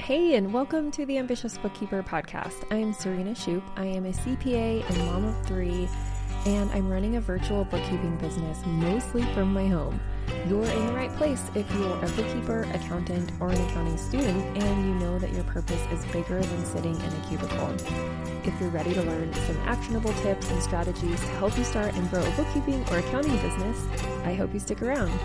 Hey, and welcome to the Ambitious Bookkeeper podcast. I'm Serena Shoup. I am a CPA and mom of three, and I'm running a virtual bookkeeping business mostly from my home. You're in the right place if you're a bookkeeper, accountant, or an accounting student, and you know that your purpose is bigger than sitting in a cubicle. If you're ready to learn some actionable tips and strategies to help you start and grow a bookkeeping or accounting business, I hope you stick around.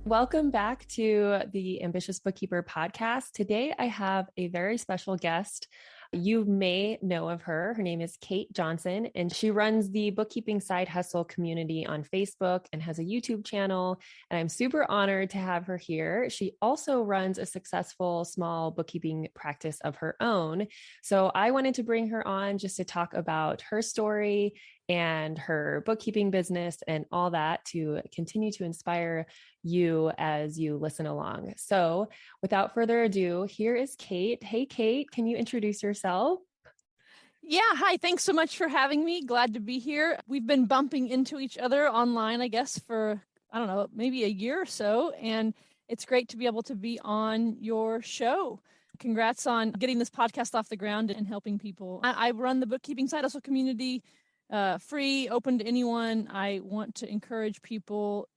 Welcome back to the Ambitious Bookkeeper podcast. Today, I have a very special guest. You may know of her. Her name is Kate Johnson, and she runs the Bookkeeping Side Hustle Community on Facebook and has a YouTube channel. And I'm super honored to have her here. She also runs a successful small bookkeeping practice of her own. So I wanted to bring her on just to talk about her story and her bookkeeping business and all that to continue to inspire you as you listen along. So without further ado, here is Kate. Hey, Kate, can you introduce yourself? Yeah. Hi. Thanks so much for having me. Glad to be here. We've been bumping into each other online, I guess, for, I don't know, maybe a year or so. And it's great to be able to be on your show. Congrats on getting this podcast off the ground and helping people. I run the Bookkeeping Side Hustle Community, free, open to anyone. I want to encourage people,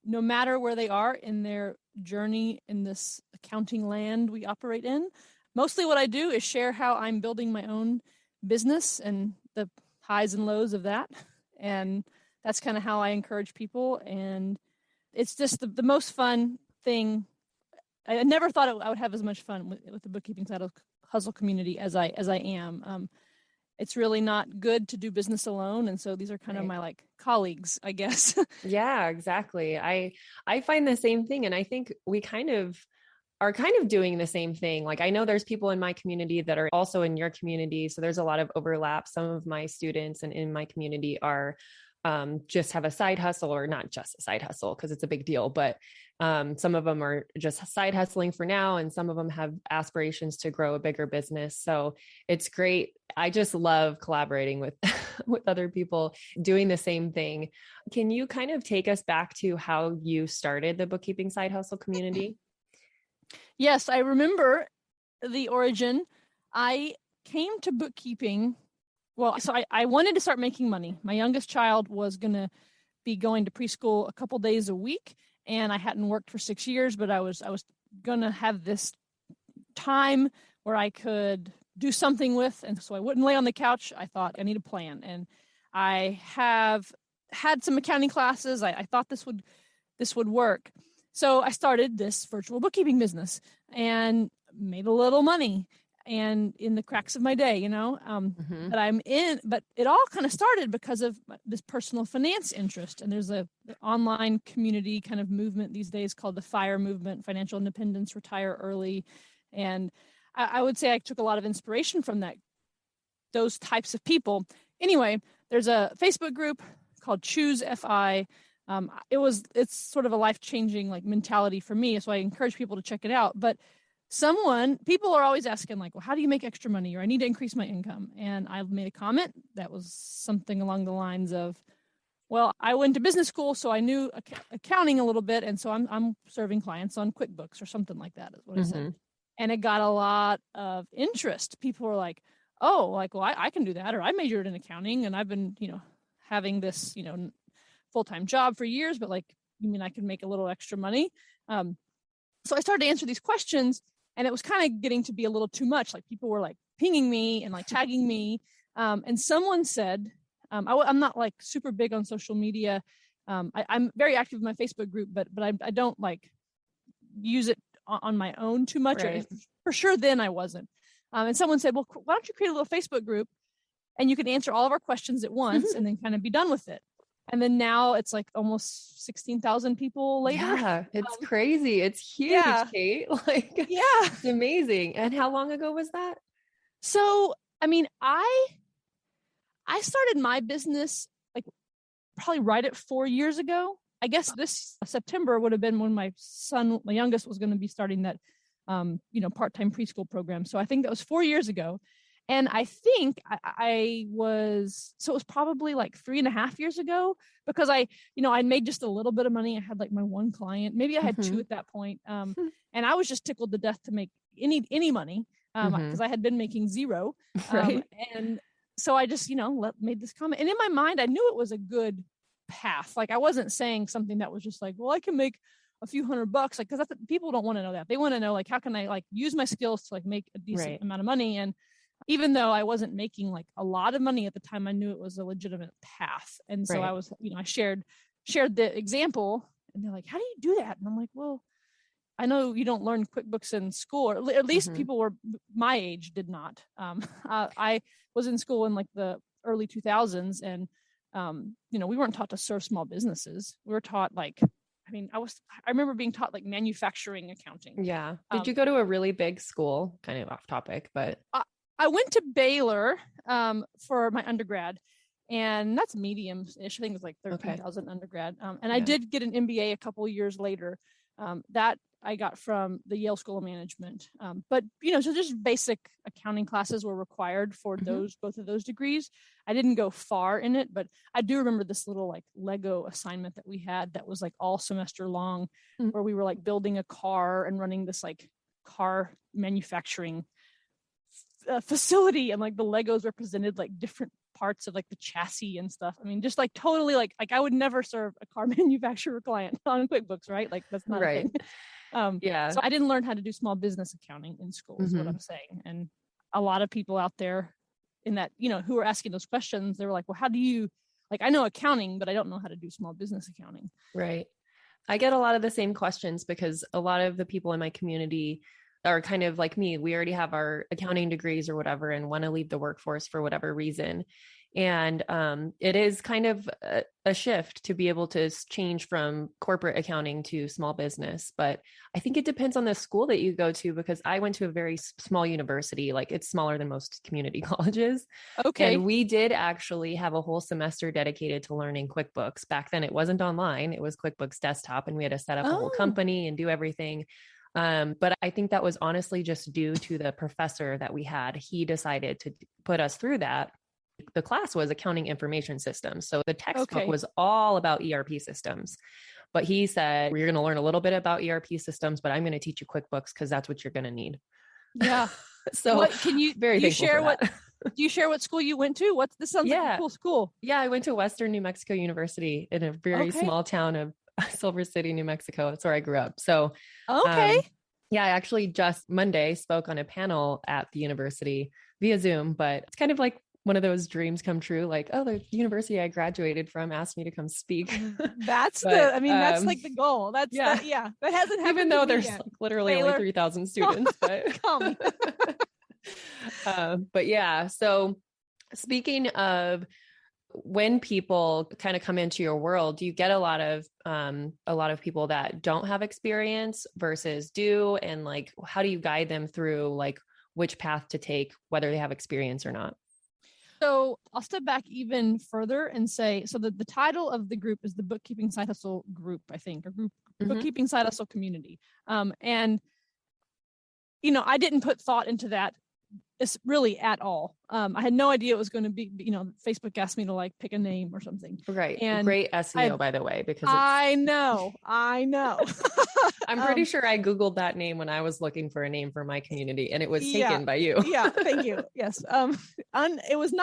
no matter where they are in their journey in this accounting land we operate in. Mostly what I do is share how I'm building my own business and the highs and lows of that. And that's kind of how I encourage people. And it's just the most fun thing. I never thought I would have as much fun with the Bookkeeping Side Hustle Community as I am. It's really not good to do business alone. And so these are kind of my colleagues, I guess. Yeah, exactly. I find the same thing. And I think we are doing the same thing. Like, I know there's people in my community that are also in your community. So there's a lot of overlap. Some of my students and in my community are just have a side hustle, or not just a side hustle because it's a big deal, but some of them are just side hustling for now. And some of them have aspirations to grow a bigger business. So it's great. I just love collaborating with, with other people doing the same thing. Can you kind of take us back to how you started the Bookkeeping Side Hustle Community? Yes, I remember the origin. I came to bookkeeping. Well, so I wanted to start making money. My youngest child was going to be going to preschool a couple days a week, and I hadn't worked for 6 years, but I was going to have this time where I could do something with, and so I wouldn't lay on the couch. I thought I need a plan, and I have had some accounting classes. I thought this would work. So I started this virtual bookkeeping business and made a little money, and in the cracks of my day, but it all kind of started because of this personal finance interest. And there's an online community kind of movement these days called the FIRE movement, Financial Independence, Retire Early. And I would say I took a lot of inspiration from those types of people. Anyway, there's a Facebook group called Choose FI. It's sort of a life-changing mentality for me. So I encourage people to check it out. But people are always asking well, how do you make extra money? Or I need to increase my income. And I made a comment that was something along the lines of, well, I went to business school, so I knew accounting a little bit. And so I'm serving clients on QuickBooks or something like that is what I said. And it got a lot of interest. People were like, oh, well, I can do that. Or I majored in accounting and I've been, having this, full-time job for years, but you mean I could make a little extra money? So I started to answer these questions, and it was kind of getting to be a little too much. People were pinging me and tagging me. And someone said, I'm not super big on social media. I'm very active in my Facebook group, but I don't use it on my own too much. Right. For sure then I wasn't. And someone said, well, why don't you create a little Facebook group and you can answer all of our questions at once and then kind of be done with it. And then now it's almost 16,000 people later. Yeah, it's crazy. It's huge, Kate. It's amazing. And how long ago was that? So, I mean, I started my business probably right at 4 years ago. I guess this September would have been when my youngest was going to be starting that, part-time preschool program. So I think that was 4 years ago. And I think I was, so it was probably like 3.5 years ago, because I made just a little bit of money. I had like my one client, maybe I had two at that point. And I was just tickled to death to make any money, because I had been making zero. Right. And so I just, made this comment. And in my mind, I knew it was a good path. Like I wasn't saying something that was just like, well, I can make a few $100, like, because people don't want to know that. They want to know, like, how can I like use my skills to like make a decent amount of money. And even though I wasn't making like a lot of money at the time, I knew it was a legitimate path. And so I was, I shared the example, and they're like, how do you do that? And I'm like, well, I know you don't learn QuickBooks in school, or at least people were my age did not. I was in school in like the early 2000s, and we weren't taught to serve small businesses. We were taught like, I remember being taught like manufacturing accounting. Yeah. Did you go to a really big school? Kind of off topic, but I went to Baylor for my undergrad, and that's medium-ish. I think it was like 13,000 undergrad. And I did get an MBA a couple of years later. That I got from the Yale School of Management. But so just basic accounting classes were required for both of those degrees. I didn't go far in it, but I do remember this little like Lego assignment that we had that was like all semester long, where we were like building a car and running this like car manufacturing facility, and like the Legos represented like different parts of like the chassis and stuff. I mean, just like totally like I would never serve a car manufacturer client on QuickBooks, right? Like that's not a thing. So I didn't learn how to do small business accounting in school, is what I'm saying. And a lot of people out there in that, who were asking those questions, they were like, well, how do you, like, I know accounting, but I don't know how to do small business accounting. Right. I get a lot of the same questions because a lot of the people in my community are kind of like me. We already have our accounting degrees or whatever, and want to leave the workforce for whatever reason. And it is kind of a shift to be able to change from corporate accounting to small business. But I think it depends on the school that you go to, because I went to a very small university, like it's smaller than most community colleges. Okay. And we did actually have a whole semester dedicated to learning QuickBooks. Back then it wasn't online, it was QuickBooks Desktop, and we had to set up a whole company and do everything. But I think that was honestly just due to the professor that we had. He decided to put us through that. The class was accounting information systems. So the textbook was all about ERP systems. But he said, we're going to learn a little bit about ERP systems, but I'm going to teach you QuickBooks because that's what you're going to need. Yeah. So can you share do you share what school you went to? This sounds like a cool school. Yeah, I went to Western New Mexico University in a very small town of Silver City, New Mexico. That's where I grew up. So, I actually just Monday spoke on a panel at the university via Zoom, but it's kind of like one of those dreams come true. Like, oh, the university I graduated from asked me to come speak. That's that's like the goal. That hasn't happened. Even though there's like literally Baylor. Only 3,000 students, but but yeah. So speaking of when people kind of come into your world, do you get a lot of people that don't have experience versus do? And like, how do you guide them through like which path to take, whether they have experience or not? So I'll step back even further and say, so the title of the group is the Bookkeeping Side Hustle Group, I think, or group Bookkeeping Side Hustle Community. And, I didn't put thought into that really at all. I had no idea it was going to be, Facebook asked me to like pick a name or something. Right. And great SEO, by the way, because I know. I'm pretty sure I Googled that name when I was looking for a name for my community, and it was taken by you. Yeah. Thank you. Yes. It was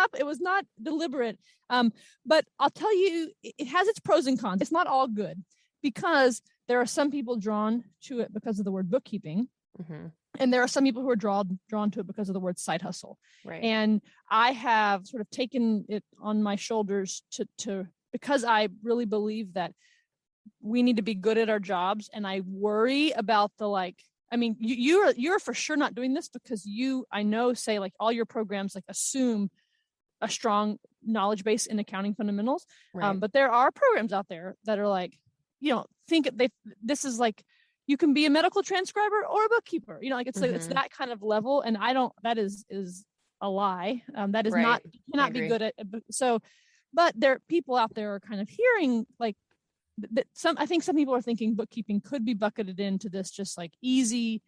not deliberate. But I'll tell you, it has its pros and cons. It's not all good, because there are some people drawn to it because of the word bookkeeping. And there are some people who are drawn to it because of the word side hustle. Right. And I have sort of taken it on my shoulders to because I really believe that we need to be good at our jobs. And I worry about you're for sure not doing this because I know say like all your programs like assume a strong knowledge base in accounting fundamentals. Right. But there are programs out there that are like, this is like, you can be a medical transcriber or a bookkeeper, like it's like, it's that kind of level. And that is a lie. That is not, you cannot be good at. So, but there people out there are kind of hearing like that I think some people are thinking bookkeeping could be bucketed into this just like easy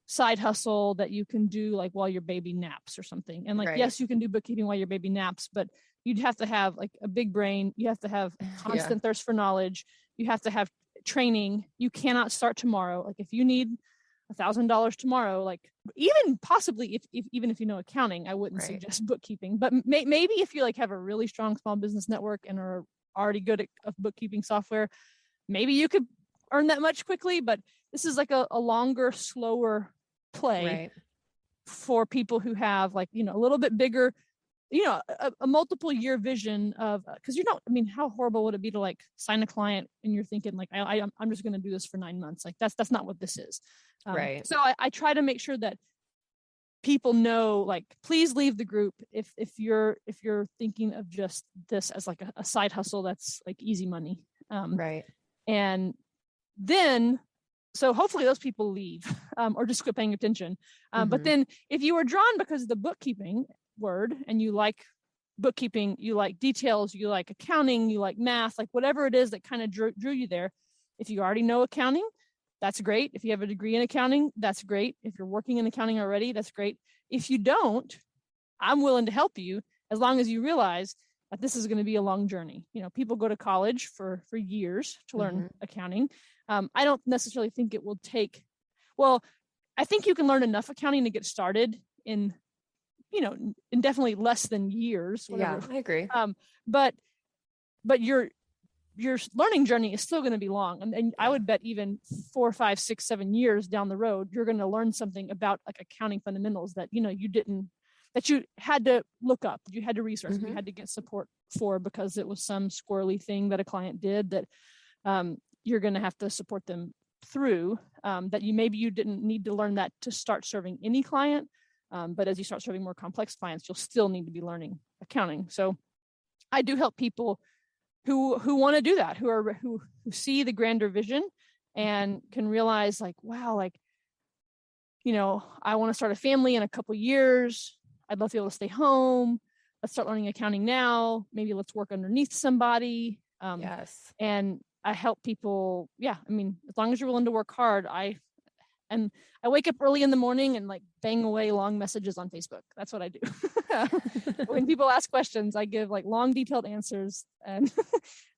side hustle that you can do like while your baby naps or something. And like, Right. yes, you can do bookkeeping while your baby naps, but you'd have to have like a big brain. You have to have constant thirst for knowledge. You have to have training. You cannot start tomorrow. Like if you need $1,000 tomorrow, like even possibly even if you know accounting, I wouldn't suggest bookkeeping, but maybe if you like have a really strong small business network and are already good at bookkeeping software, maybe you could earn that much quickly. But this is like a longer, slower play for people who have like, a little bit bigger, a multiple year vision of, because how horrible would it be to like sign a client and you're thinking like, I'm just going to do this for 9 months. Like that's not what this is. So I try to make sure that people know, like, please leave the group if you're thinking of just this as like a side hustle that's like easy money. And then, so hopefully those people leave or just quit paying attention. But then if you were drawn because of the bookkeeping word and you like bookkeeping, you like details, you like accounting, you like math, like whatever it is that kind of drew you there. If you already know accounting, that's great. If you have a degree in accounting, that's great. If you're working in accounting already, that's great. If you don't, I'm willing to help you as long as you realize that this is going to be a long journey. People go to college for years to learn accounting. I don't necessarily think it will take, I think you can learn enough accounting to get started in definitely less than years. Whatever. Yeah, I agree. But your learning journey is still going to be long. And I would bet even 4, 5, 6, 7 years down the road, you're going to learn something about like accounting fundamentals that, that you had to look up, you had to research, you had to get support for because it was some squirrely thing that a client did that you're going to have to support them through, that you didn't need to learn that to start serving any client. But as you start serving more complex clients, you'll still need to be learning accounting. So I do help people who want to do that, who see the grander vision and can realize like, wow, like, I want to start a family in a couple years. I'd love to be able to stay home. Let's start learning accounting now. Maybe let's work underneath somebody. And I help people. Yeah. As long as you're willing to work hard, I wake up early in the morning and like bang away long messages on Facebook. That's what I do. When people ask questions, I give like long, detailed answers, and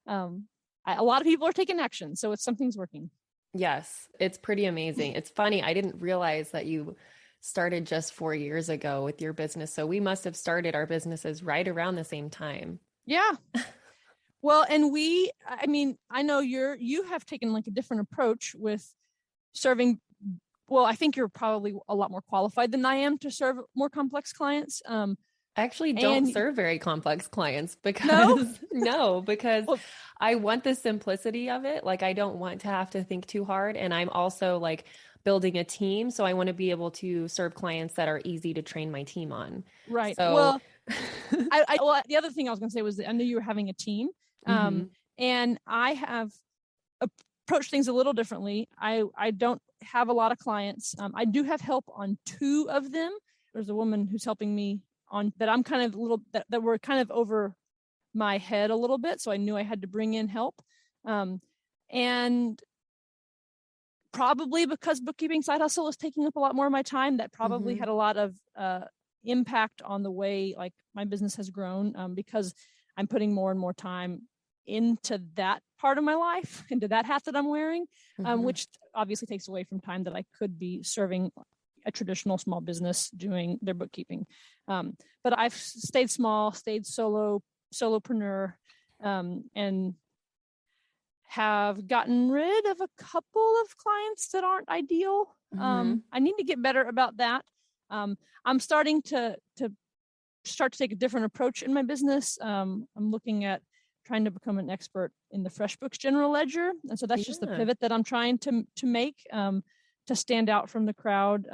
a lot of people are taking action. So something's working. Yes, it's pretty amazing. It's funny. I didn't realize that you started just 4 years ago with your business. So we must have started our businesses right around the same time. Yeah. Well, and I know you have taken like a different approach with serving. Well, I think you're probably a lot more qualified than I am to serve more complex clients. I actually don't serve very complex clients because because I want the simplicity of it. Like, I don't want to have to think too hard. And I'm also like building a team. So I want to be able to serve clients that are easy to train my team on. Right. So well, the other thing I was going to say was that I knew you were having a team. And I have approached things a little differently. I don't have a lot of clients. I do have help on 2 of them. There's a woman who's helping me on that. I'm kind of that were kind of over my head a little bit. So I knew I had to bring in help. And probably because Bookkeeping Side Hustle is taking up a lot more of my time, that probably had a lot of impact on the way like my business has grown, because I'm putting more and more time into that part of my life, into that hat that I'm wearing, which obviously takes away from time that I could be serving a traditional small business doing their bookkeeping. But I've stayed small, stayed solopreneur, and have gotten rid of a couple of clients that aren't ideal. I need to get better about that. I'm starting to take a different approach in my business. I'm looking at trying to become an expert in the FreshBooks general ledger. And so that's just the pivot that I'm trying to make, to stand out from the crowd.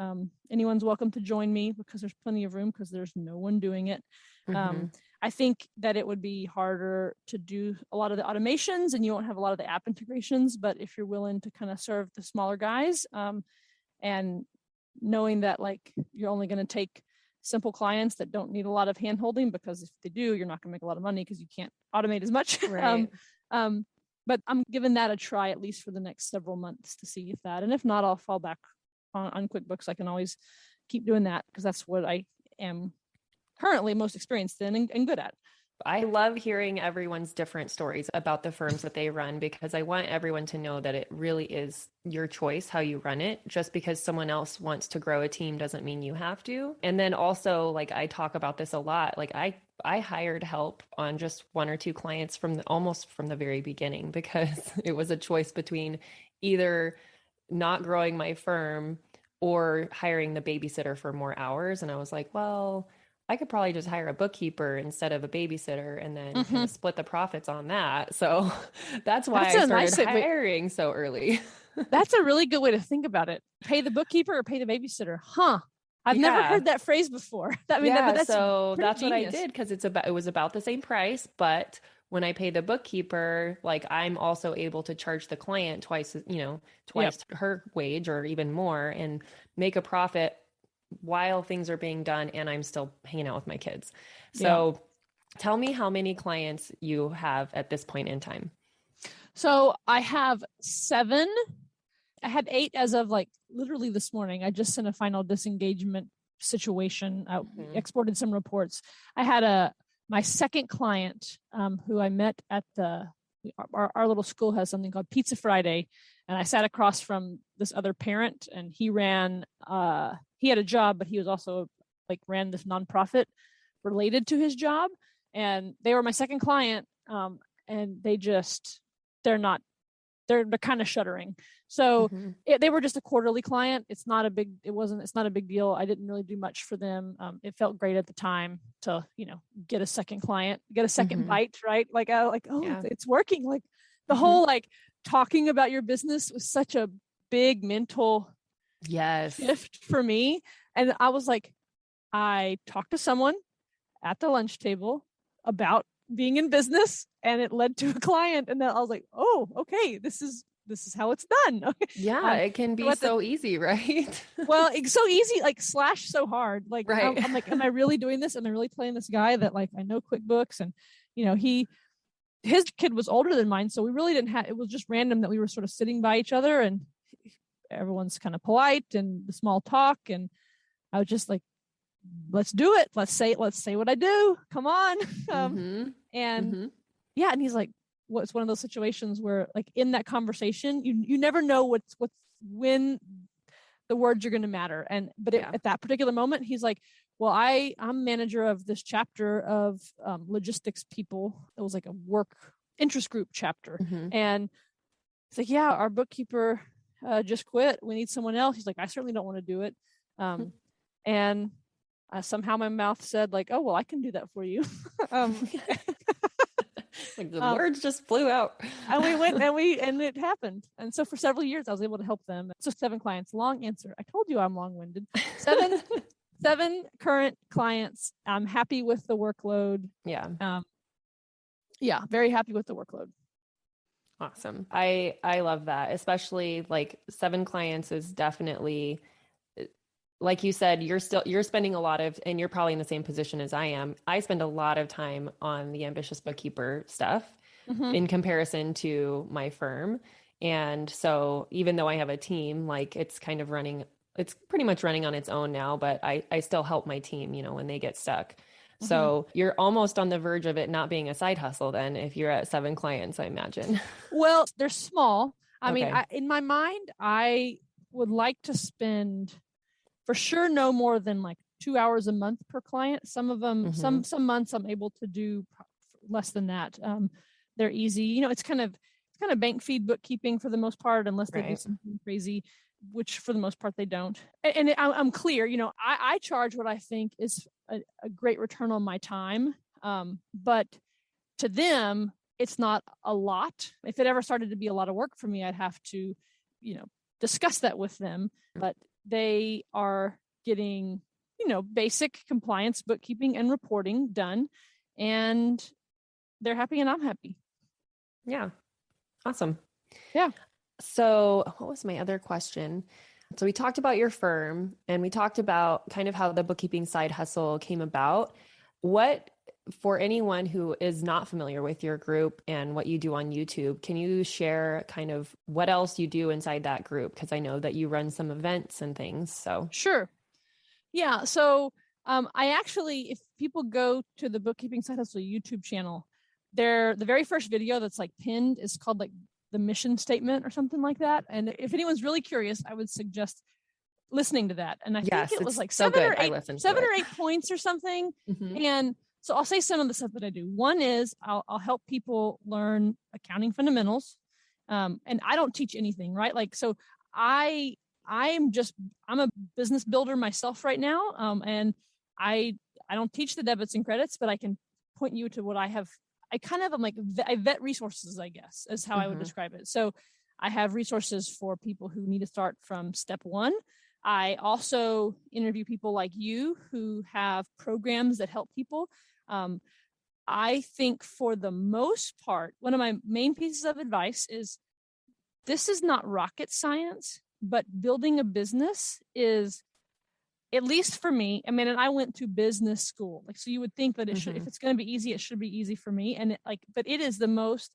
Anyone's welcome to join me because there's plenty of room because there's no one doing it. I think that it would be harder to do a lot of the automations and you won't have a lot of the app integrations, but if you're willing to kind of serve the smaller guys, and knowing that like you're only going to take simple clients that don't need a lot of hand holding, because if they do, you're not going to make a lot of money because you can't automate as much. Right. But I'm giving that a try at least for the next several months to see and if not, I'll fall back on QuickBooks, I can always keep doing that because that's what I am currently most experienced in and good at. I love hearing everyone's different stories about the firms that they run, because I want everyone to know that it really is your choice how you run it. Just because someone else wants to grow a team doesn't mean you have to. And then also, like, I talk about this a lot. Like, I hired help on just one or two clients almost from the very beginning, because it was a choice between either not growing my firm or hiring the babysitter for more hours. And I was like, well, I could probably just hire a bookkeeper instead of a babysitter and then kind of split the profits on that. So that's why I started hiring so early. That's a really good way to think about it. Pay the bookkeeper or pay the babysitter. Huh. I've never heard that phrase before. That's what I did, because it was about the same price, but when I pay the bookkeeper, like, I'm also able to charge the client twice her wage or even more, and make a profit while things are being done and I'm still hanging out with my kids. So tell me how many clients you have at this point in time. So I have 7. I had 8 as of like literally this morning. I just sent a final disengagement situation. I exported some reports. I had my second client who I met at our little school has something called Pizza Friday. And I sat across from this other parent, and he had a job, but he was also ran this nonprofit related to his job. And they were my second client. And they're kind of shuttering. So they were just a quarterly client. It's not a big deal. I didn't really do much for them. It felt great at the time to, get a second client, get a second bite, right? It's working. Like the whole, talking about your business was such a big mental shift for me. And I was like, I talked to someone at the lunch table about being in business, and it led to a client. And then I was like, oh, okay, this is how it's done. Okay. Yeah, it can be so easy, right? Well, it's so easy, slash so hard. Right. I'm like, am I really doing this? Am I really playing this guy that I know QuickBooks? And his kid was older than mine, so we really didn't have. It was just random that we were sort of sitting by each other, and everyone's kind of polite and the small talk, and I was just like, let's do it. Let's say what I do. Come on. And he's like, it's one of those situations where in that conversation, you never know when the words are going to matter. At that particular moment, he's like, well, I'm manager of this chapter of logistics people. It was like a work interest group chapter. And it's like, yeah, our bookkeeper just quit. We need someone else. He's like, I certainly don't want to do it. And somehow my mouth said oh, well, I can do that for you. The words just flew out. And we went and it happened. And so for several years, I was able to help them. So 7 clients, long answer. I told you I'm long-winded. 7 current clients. I'm happy with the workload. Very happy with the workload. Awesome. I love that. Especially 7 clients is definitely, like you said, you're spending a lot of, and you're probably in the same position as I am. I spend a lot of time on the ambitious bookkeeper stuff in comparison to my firm. And so even though I have a team, it's pretty much running on its own now, but I still help my team, when they get stuck. So you're almost on the verge of it not being a side hustle then, if you're at 7 clients, I imagine. Well, they're small. I mean, in my mind, I would like to spend for sure no more than 2 hours a month per client. Some of them, some months I'm able to do less than that. They're easy. It's kind of bank feed bookkeeping for the most part, unless they do something crazy, which for the most part they don't. And I'm clear, I charge what I think is a great return on my time. But to them, it's not a lot. If it ever started to be a lot of work for me, I'd have to, discuss that with them. But they are getting, basic compliance, bookkeeping, and reporting done, and they're happy and I'm happy. Yeah. Awesome. Yeah. So what was my other question? So we talked about your firm, and we talked about kind of how the bookkeeping side hustle came about. What for anyone who is not familiar with your group and what you do on YouTube, can you share kind of what else you do inside that group? Because I know that you run some events and things. So Sure. Yeah. So I actually, if people go to the Bookkeeping Side Hustle YouTube channel, the very first video that's like pinned is called like the mission statement or something like that. And if anyone's really curious, I would suggest listening to that. And I think it was like so seven or 8 points or something. Mm-hmm. And so I'll say some of the stuff that I do. One is I'll help people learn accounting fundamentals. And I don't teach anything, right? Like, so I'm a business builder myself right now. And I don't teach the debits and credits, but I can point you to what I have. I vet resources, I guess, is how I would describe it. So I have resources for people who need to start from step one. I also interview people like you who have programs that help people. I think for the most part, one of my main pieces of advice is this is not rocket science, but building a business is, at least for me, I mean, and I went to business school. Like, so you would think that it should, if it's going to be easy, it should be easy for me. And but it is the most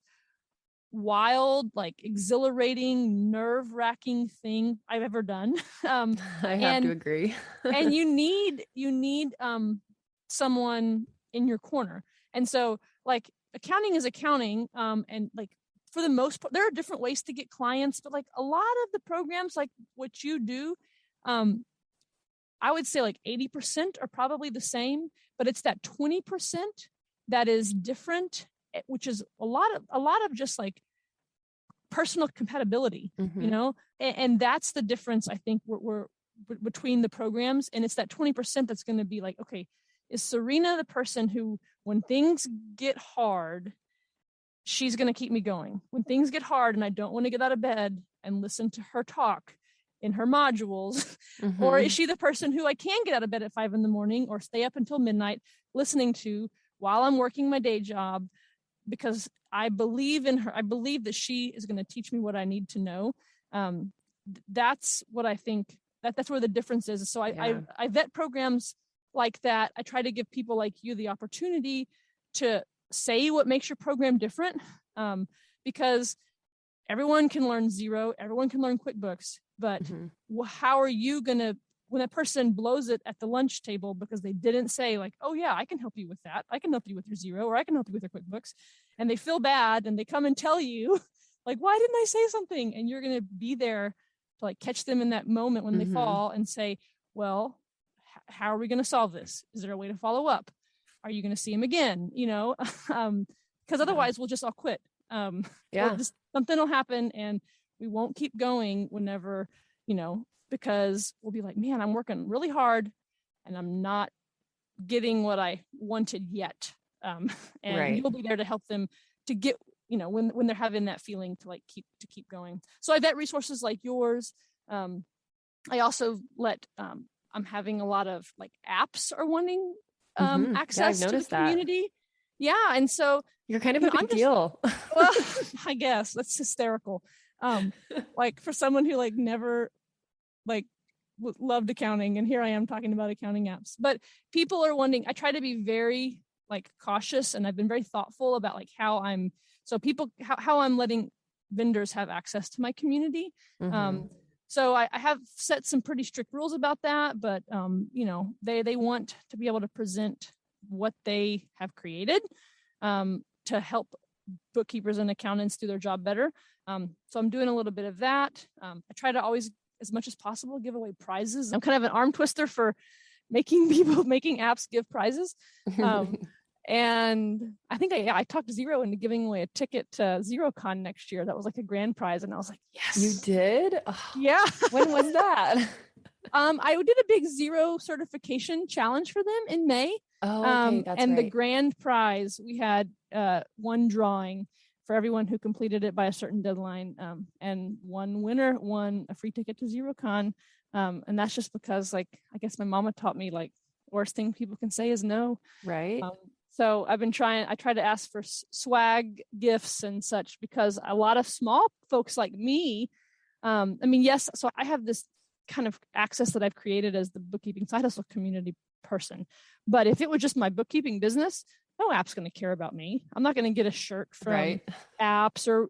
wild, like exhilarating, nerve-wracking thing I've ever done. I have to agree. And you need someone in your corner. And so like accounting is accounting. And like for the most part, there are different ways to get clients, but like a lot of the programs, like what you do, I would say like 80% are probably the same, but it's that 20% that is different, which is a lot of just like personal compatibility, you know, and that's the difference. I think we're between the programs, and it's that 20% that's going to be like, okay, is Serena the person who, when things get hard, she's going to keep me going? When things get hard and I don't want to get out of bed and listen to her talk in her modules, or is she the person who I can get out of bed at 5 a.m. or stay up until midnight listening to while I'm working my day job, because I believe in her. I believe that she is going to teach me what I need to know. That's what I think that's where the difference is. So I vet programs like that. I try to give people like you the opportunity to say what makes your program different, because everyone can learn Xero, everyone can learn QuickBooks, but how are you going to, when a person blows it at the lunch table because they didn't say like, oh yeah, I can help you with that. I can help you with your Xero, or I can help you with your QuickBooks. And they feel bad and they come and tell you like, why didn't I say something? And you're going to be there to like catch them in that moment when they fall and say, well, how are we going to solve this? Is there a way to follow up? Are you going to see him again? You know, because otherwise we'll just all quit. Just something will happen and we won't keep going whenever, you know, because we'll be like, man, I'm working really hard and I'm not getting what I wanted yet. You'll be there to help them to get, you know, when they're having that feeling to like keep going. So I vet resources like yours. I also I'm having a lot of like apps are wanting access to the community. Yeah. And so you're kind of a big deal. Well, I guess that's hysterical. Like for someone who like never like loved accounting, and here I am talking about accounting apps, but people are wanting, I try to be very like cautious, and I've been very thoughtful about like how I'm letting vendors have access to my community. So I have set some pretty strict rules about that, but you know, they want to be able to present what they have created to help bookkeepers and accountants do their job better. So I'm doing a little bit of that. I try to always, as much as possible, give away prizes. I'm kind of an arm twister for making apps give prizes. And I think I talked Xero into giving away a ticket to XeroCon next year. That was like a grand prize. And I was like, yes. You did? Oh, yeah. When was that? I did a big Xero certification challenge for them in May. Oh, okay, that's and right. The grand prize, we had one drawing for everyone who completed it by a certain deadline. And one winner won a free ticket to XeroCon. And that's just because, like, I guess my mama taught me, like, worst thing people can say is no. Right. So I try to ask for swag gifts and such, because a lot of small folks like me, yes, so I have this kind of access that I've created as the Bookkeeping Side Hustle Community person. But if it was just my bookkeeping business, no app's going to care about me. I'm not going to get a shirt from apps or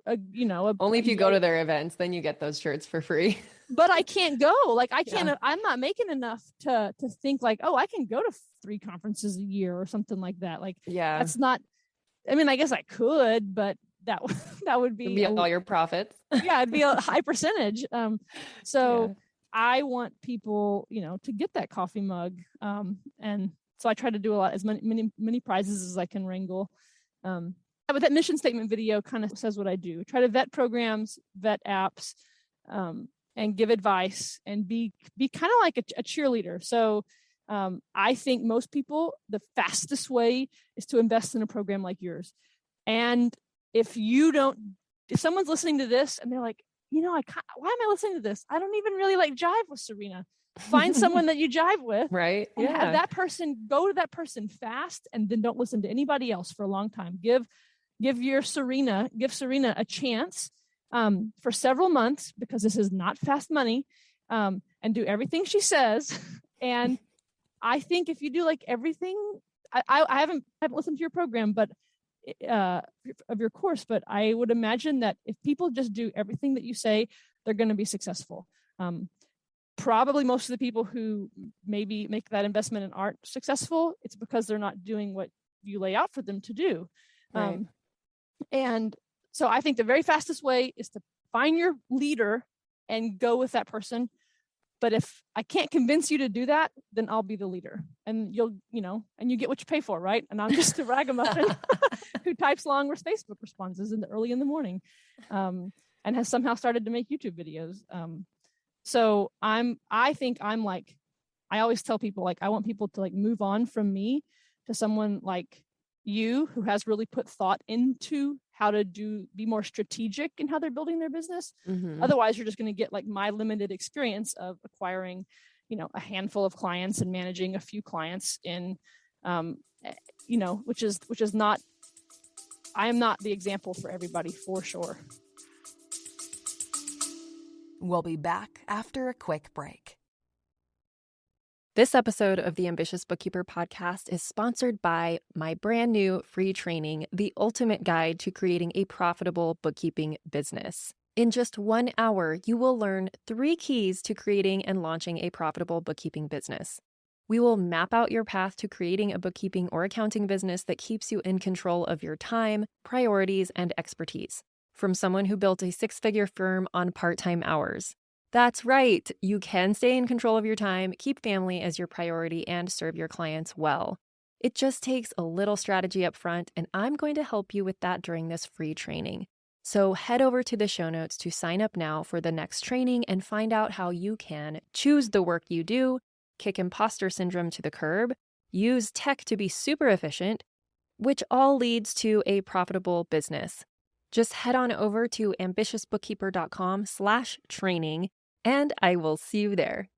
only if you go to their events, then you get those shirts for free. But I can't go. Like I can't. I'm not making enough to think like, oh, I can go to 3 conferences a year or something like that. Like, that's not. I mean, I guess I could, but that would be all your profits. It'd be a high percentage. I want people, to get that coffee mug. And so I try to do as many prizes as I can wrangle. But that mission statement video kind of says what I do. Try to vet programs, vet apps, and give advice and be kind of like a cheerleader. So I think most people, the fastest way is to invest in a program like yours. And if someone's listening to this and they're like, why am I listening to this? I don't even really like jive with Serena. Find someone that you jive with, right? And have that person go to that person fast, and then don't listen to anybody else for a long time. Give Serena a chance for several months, because this is not fast money, and do everything she says. And I think if you do like everything, I haven't listened to your program, but of your course, but I would imagine that if people just do everything that you say, they're going to be successful. Probably most of the people who maybe make that investment and aren't successful, it's because they're not doing what you lay out for them to do. Right. And so I think the very fastest way is to find your leader and go with that person. But if I can't convince you to do that, then I'll be the leader, and and you get what you pay for, right? And I'm just a ragamuffin who types long Facebook responses early in the morning, and has somehow started to make YouTube videos. So I think I'm like, I always tell people, like, I want people to like move on from me to someone like you, who has really put thought into how to be more strategic in how they're building their business. Mm-hmm. Otherwise, you're just going to get like my limited experience of acquiring, a handful of clients and managing a few clients in, which is not, I am not the example for everybody, for sure. We'll be back after a quick break. This episode of the Ambitious Bookkeeper podcast is sponsored by my brand new free training, The Ultimate Guide to Creating a Profitable Bookkeeping Business. In just 1 hour, you will learn 3 keys to creating and launching a profitable bookkeeping business. We will map out your path to creating a bookkeeping or accounting business that keeps you in control of your time, priorities, and expertise. From someone who built a 6-figure firm on part-time hours. That's right. You can stay in control of your time, keep family as your priority, and serve your clients well. It just takes a little strategy up front, and I'm going to help you with that during this free training. So head over to the show notes to sign up now for the next training and find out how you can choose the work you do, kick imposter syndrome to the curb, use tech to be super efficient, which all leads to a profitable business. Just head on over to ambitiousbookkeeper.com/training, and I will see you there.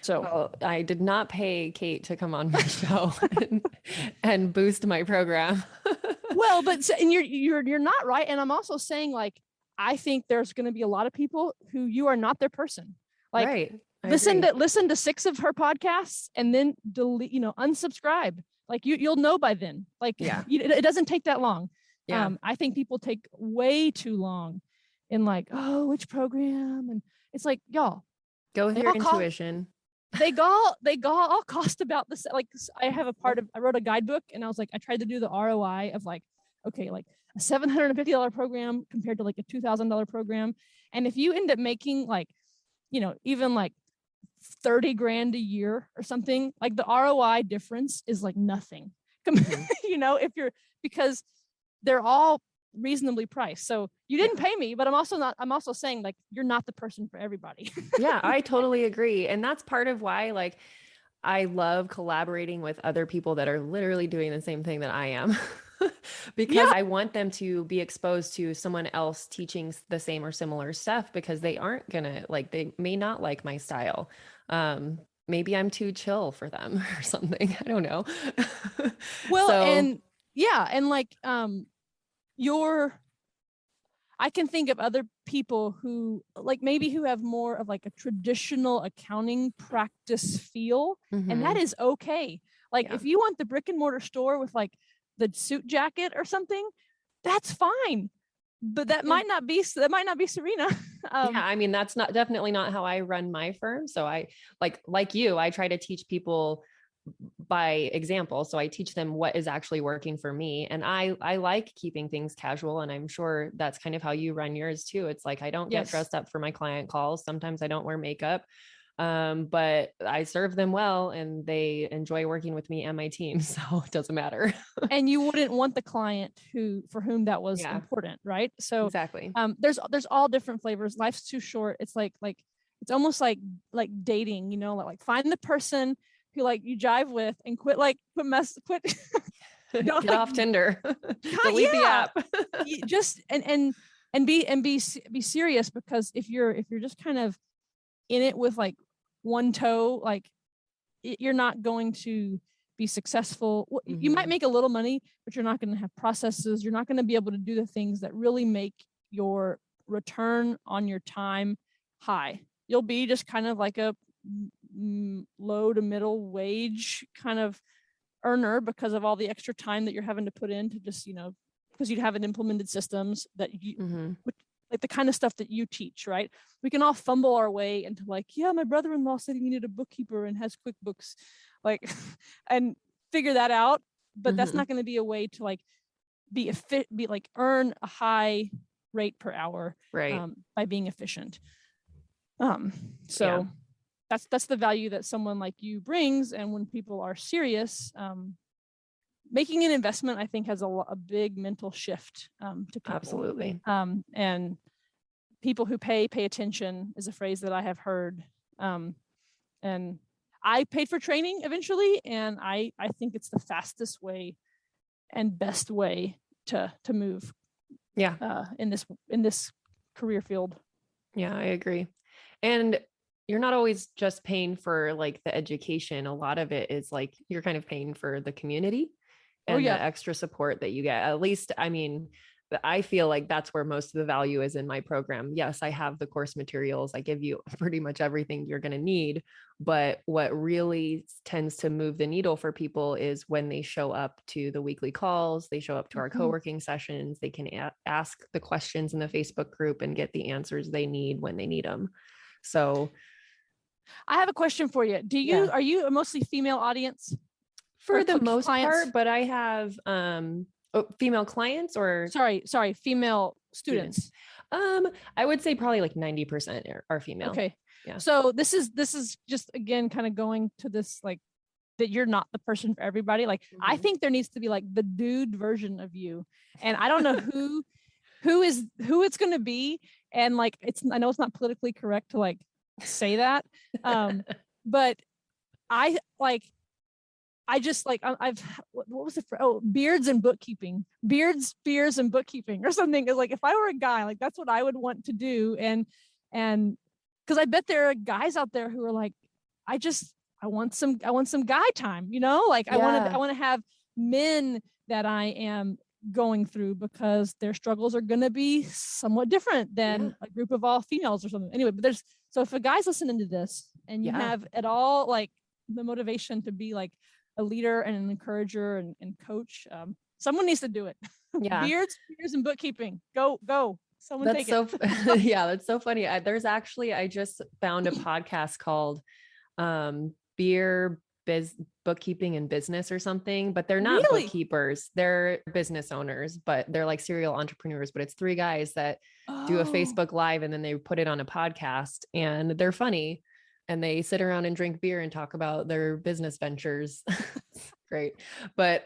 So I did not pay Kate to come on my show and boost my program. Well, but and you're not right. And I'm also saying, like, I think there's going to be a lot of people who you are not their person. Like, right. Listen to 6 of her podcasts and then delete, unsubscribe. Like you'll know by then. Like, it doesn't take that long. Yeah. I think people take way too long in like, oh, which program? And it's like, y'all, go with your intuition. They all cost about this. Like, I wrote a guidebook, and I was like, I tried to do the ROI of like, okay, like a $750 program compared to like a $2,000 program. And if you end up making like, even like 30 grand a year or something, like the ROI difference is like nothing. Because they're all reasonably priced. So you didn't pay me, but I'm also saying, like, you're not the person for everybody. Yeah, I totally agree. And that's part of why, like, I love collaborating with other people that are literally doing the same thing that I am. Because I want them to be exposed to someone else teaching the same or similar stuff, because they aren't gonna they may not like my style. Maybe I'm too chill for them or something. I don't know. Well, and like, I can think of other people who like maybe who have more of like a traditional accounting practice feel, and that is okay. Like if you want the brick and mortar store with like the suit jacket or something, that's fine. But that might not be Serena. I mean, that's definitely not how I run my firm. So I like you, I try to teach people by example. So I teach them what is actually working for me. And I like keeping things casual. And I'm sure that's kind of how you run yours too. It's like, I don't get dressed up for my client calls. Sometimes I don't wear makeup. But I serve them well and they enjoy working with me and my team. So it doesn't matter. And you wouldn't want the client for whom that was important. Right. So exactly. There's all different flavors. Life's too short. It's like, it's almost like dating, you know, like find the person who like you jive with and quit get off Tinder, delete the app. Just, and be serious, because if you're just kind of in it with like one toe, like you're not going to be successful. You might make a little money, but you're not going to have processes. You're not going to be able to do the things that really make your return on your time high. You'll be just kind of like a low to middle wage kind of earner because of all the extra time that you're having to put in to just, you know, because you haven't implemented systems that you, like the kind of stuff that you teach, right? We can all fumble our way into like, yeah, my brother-in-law said he needed a bookkeeper and has QuickBooks, like, and figure that out. But that's not going to be a way to like be like earn a high rate per hour, right? By being efficient. So that's the value that someone like you brings. And when people are serious, making an investment, I think, has a big mental shift to people. Absolutely. And people who pay attention is a phrase that I have heard. And I paid for training eventually, and I think it's the fastest way and best way to move. In this career field. Yeah, I agree. And you're not always just paying for like the education. A lot of it is like you're kind of paying for the community and the extra support that you get. At least, I mean, I feel like that's where most of the value is in my program. Yes, I have the course materials. I give you pretty much everything you're going to need. But what really tends to move the needle for people is when they show up to the weekly calls, they show up to our co-working sessions, they can ask the questions in the Facebook group and get the answers they need when they need them. So I have a question for you. Are you a mostly female audience? For the most part, but I have female clients or sorry, female students. I would say probably like 90% are female. Okay. Yeah. So this is just again kind of going to this like that you're not the person for everybody. Like I think there needs to be like the dude version of you. And I don't know who it's going to be. And like I know it's not politically correct to like say that. But I've what was it for? Oh, beards and bookkeeping, beards, beers and bookkeeping or something. Is like, if I were a guy, like that's what I would want to do. And because I bet there are guys out there who are like, I want some guy time, you know, like I want to have men that I am going through because their struggles are going to be somewhat different than a group of all females or something. Anyway, but so if a guy's listening to this and you have at all like the motivation to be like a leader and an encourager and coach, someone needs to do it. Beards and bookkeeping. Go. Someone take it. Yeah, that's so funny. I just found a podcast called Bookkeeping and Business or something, but they're not bookkeepers. They're business owners, but they're like serial entrepreneurs. But it's 3 guys that do a Facebook Live and then they put it on a podcast, and they're funny. And they sit around and drink beer and talk about their business ventures. Great. But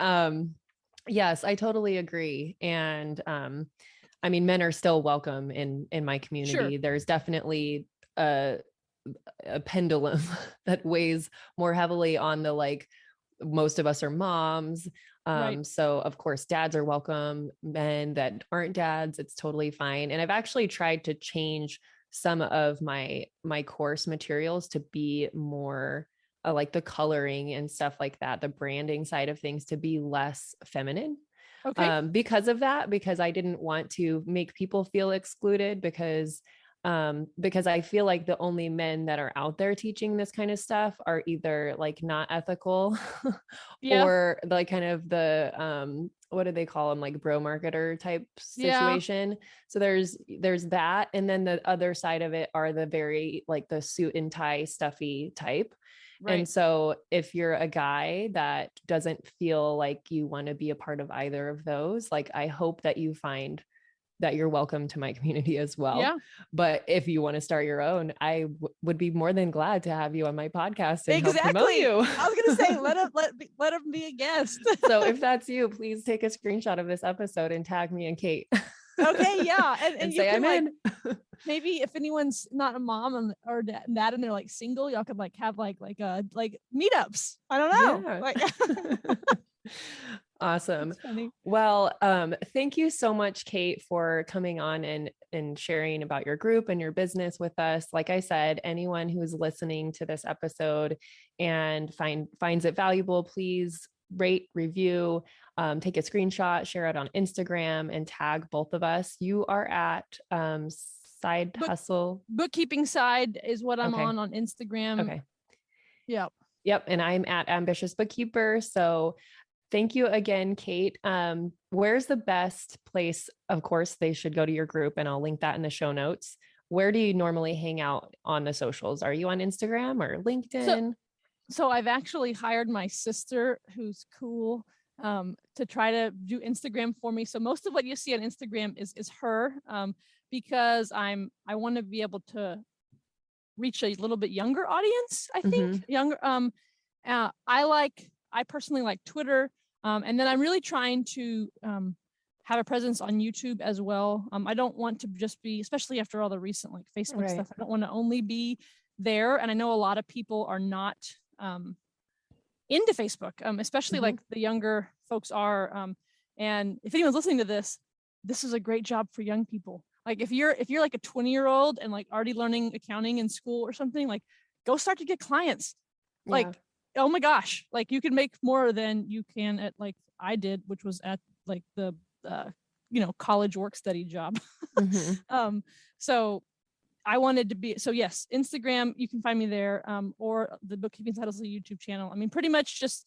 yes, I totally agree. And I mean, men are still welcome in my community. Sure. There's definitely a pendulum that weighs more heavily on the, like, most of us are moms. Right. So of course, dads are welcome. Men that aren't dads, it's totally fine. And I've actually tried to change some of my course materials to be more like the coloring and stuff like that, the branding side of things, to be less feminine. Okay. Because of that, because I didn't want to make people feel excluded, because I feel like the only men that are out there teaching this kind of stuff are either like not ethical Yeah. or like kind of the what do they call them, like bro marketer type Yeah. situation. So there's that, and then the other side of it are the very like the suit and tie stuffy type. And Right. so if you're a guy that doesn't feel like you want to be a part of either of those, like I hope that you find that you're welcome to my community as well. Yeah. But if you want to start your own, I would be more than glad to have you on my podcast and help promote you. I was going to say, let him be a guest. So if that's you, please take a screenshot of this episode and tag me and Kate. Okay. Yeah. And you say can, I'm in. Maybe if anyone's not a mom or dad and they're like single, y'all could like have like meetups. I don't know. Yeah. Like Awesome. funny. Well, thank you so much, Kate, for coming on and sharing about your group and your business with us. Like I said, anyone who's listening to this episode and finds it valuable, please rate, review, take a screenshot, share it on Instagram, and tag both of us. You are at Side Hustle. Bookkeeping Side is what I'm Okay. on Instagram. Okay. Yep. And I'm at Ambitious Bookkeeper. So thank you again, Kate. Where's the best place? Of course, they should go to your group, and I'll link that in the show notes. Where do you normally hang out on the socials? Are you on Instagram or LinkedIn? So I've actually hired my sister, who's cool, to try to do Instagram for me. So most of what you see on Instagram is her, because I want to be able to reach a little bit younger audience. I think younger. I personally like Twitter, and then I'm really trying to have a presence on YouTube as well. I don't want to just be, especially after all the recent like Facebook stuff, I don't want to only be there. And I know a lot of people are not into Facebook, especially like the younger folks are. And if anyone's listening to this is a great job for young people. Like if you're like a 20-year-old and like already learning accounting in school or something, like go start to get clients. Yeah. Like, oh my gosh, like you can make more than you can at like I did, which was at like the college work study job. So I wanted to be, so yes, Instagram, you can find me there, or the Bookkeeping Side Hustle YouTube channel. I mean, pretty much just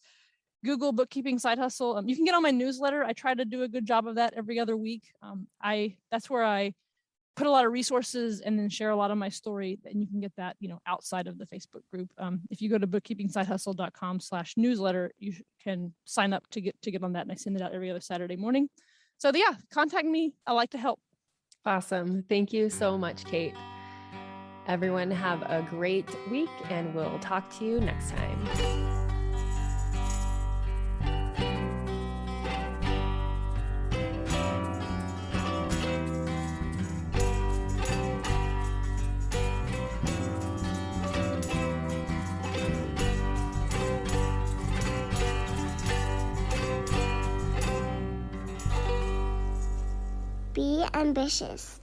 Google Bookkeeping Side Hustle. You can get on my newsletter. I try to do a good job of that every other week. That's where I put a lot of resources and then share a lot of my story, and you can get that, outside of the Facebook group. If you go to bookkeepingsidehustle.com/newsletter, you can sign up to get on that, and I send it out every other Saturday morning. So yeah, contact me. I like to help. Awesome. Thank you so much, Kate. Everyone have a great week, and we'll talk to you next time. Be ambitious.